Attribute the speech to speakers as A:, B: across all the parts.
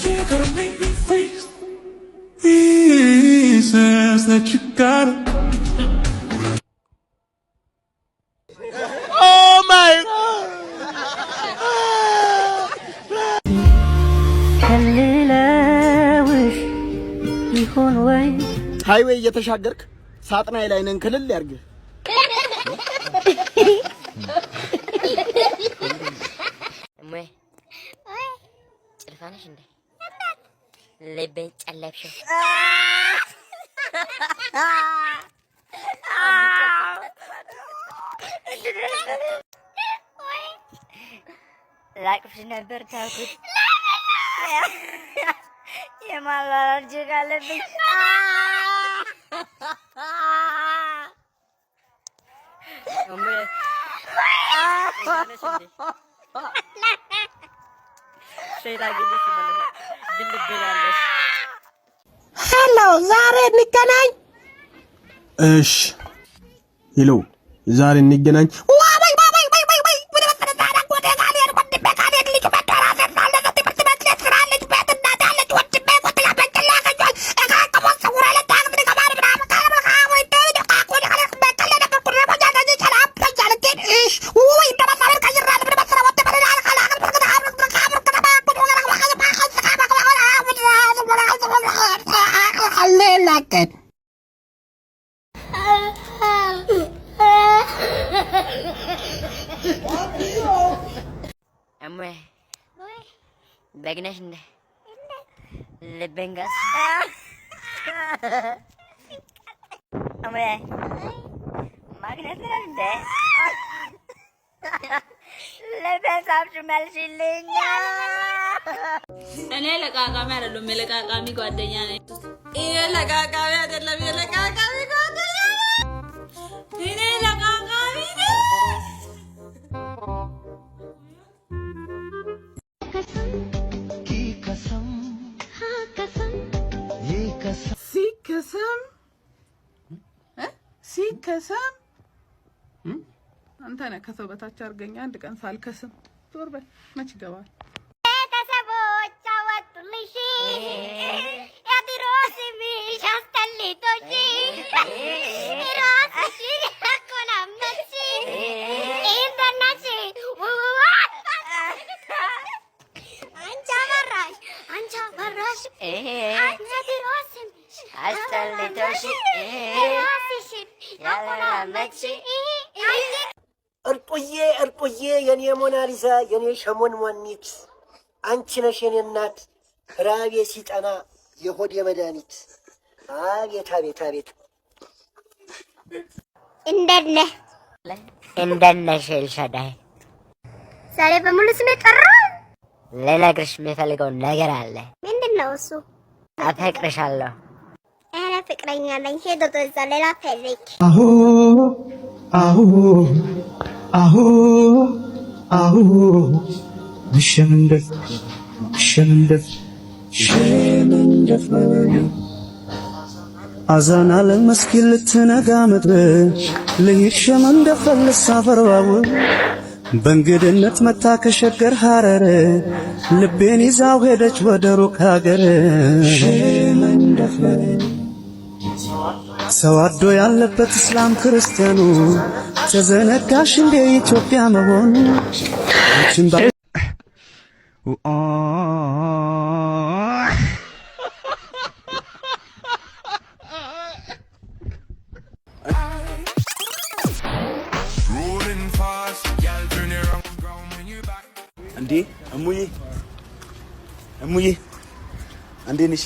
A: You're gonna make me freeze. Reasons that you gotta.
B: Oh my God!
C: ከልለውሽ ይሆን ወይ
B: ሃይዌይ እየተሻገርክ ሳጥናይ ላይ ነን ክልል ያርግ
C: እሙዬ ጭልፋነሽ እንዴ ልቤን ጨለብሽው ላቅፍሽ ነበር ታውቁት የማላላር ጅጋለብኝ እሙዬ
B: ሄሎ ዛሬ እንገናኝ እሺ ሄሎ ዛሬ እንገናኝ
C: እሙዬ በግነሽ እንደ ልቤን ጋስ እሙዬ ማግኘት ነው እንደ ልቤን ሳብሽ መልሽልኝ
D: እኔ ለቃቃሚ አይደለም የለቃቃሚ ጓደኛ ነኝ
E: ይሄ ለቃቃሚ አይደለም የለቃቃሚ ጓደኛ ነኝ
D: እኔ ለቃቃሚ ነኝ
E: ሲከሰም አንተ ነህ ከሰው በታች አድርገኝ አንድ ቀን ሳልከስም ዞር በል መች ይገባል
C: ቤተሰቦች አወጡልሽ የድሮ ስምሽ አስጠልቶሽ ራስሽን ያቆላመጥሽ ኢንተርናሽ አንቺ አበራሽ የድሮ ስምሽ አስጠልቶሽ ራስሽን ያቆላመጥሽ
B: እርቁዬ የኔ ሞናሊዛ የኔ ሸሞን ሞኒት አንቺ ነሽ የኔ እናት ራቤ ሲጠና የሆድ የመድኃኒት አቤት አቤት አቤት
C: እንደነሽ ኤልሻዳይ
F: ዛሬ በሙሉ ስሜ ቀረ
C: ልነግርሽ የምፈልገው ነገር አለ
F: ምንድነው እሱ
C: አፈቅርሻለሁ
F: እኔ ፍቅረኛ ነኝ ሄዶ ተዛ ሌላ ፈልግ
A: አሁ አሁ አሁ አሁ ሸምንደፍ አዛና ለመስኪን ልትነጋ ምድር ልሂድ ሸመንደፍ ልሳፈርባው በእንግድነት መታ ከሸገር ሐረር ልቤን ይዛው ሄደች ወደ ሩቅ ሀገር ሰው አዶ ያለበት እስላም ክርስቲያኑ ተዘነጋሽ እንደ ኢትዮጵያ መሆኑ
B: እንዴ እሙዬ እንዴ ነሽ?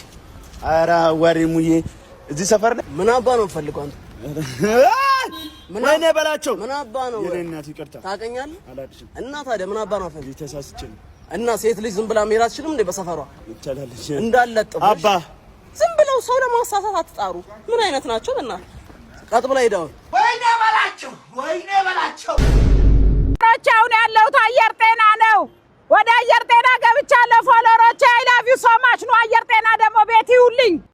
B: ኧረ ወሬ እሙዬ እዚህ ሰፈር ላይ
G: ምን አባ ነው ፈልገው አንተ
B: ወይኔ በላቸው
G: ምን አባ ነው
B: የኔ እናት ይቅርታ
G: ታውቀኛለህ
B: አላድሽም
G: እና ታዲያ ምን አባ ነው ፈልገው
B: ተሳስቼ ነው
G: እና ሴት ልጅ ዝም ብላ መሄድ አትችልም እንዴ በሰፈሯ
B: ይቻላልሽ
G: እንዳለጥም
B: አባ
G: ዝም ብለው ሰው ለማሳሳት አትጣሩ ምን አይነት ናቸው እና ቀጥ ብላ ሄደው
B: ወይኔ በላቸው
E: አሁን ያለሁት አየር ጤና ነው ወደ አየር ጤና ገብቻለሁ ፎሎሮቼ አይ ላቭ ዩ ሶ ማች ነው አየር ጤና ደግሞ ቤት ይውልኝ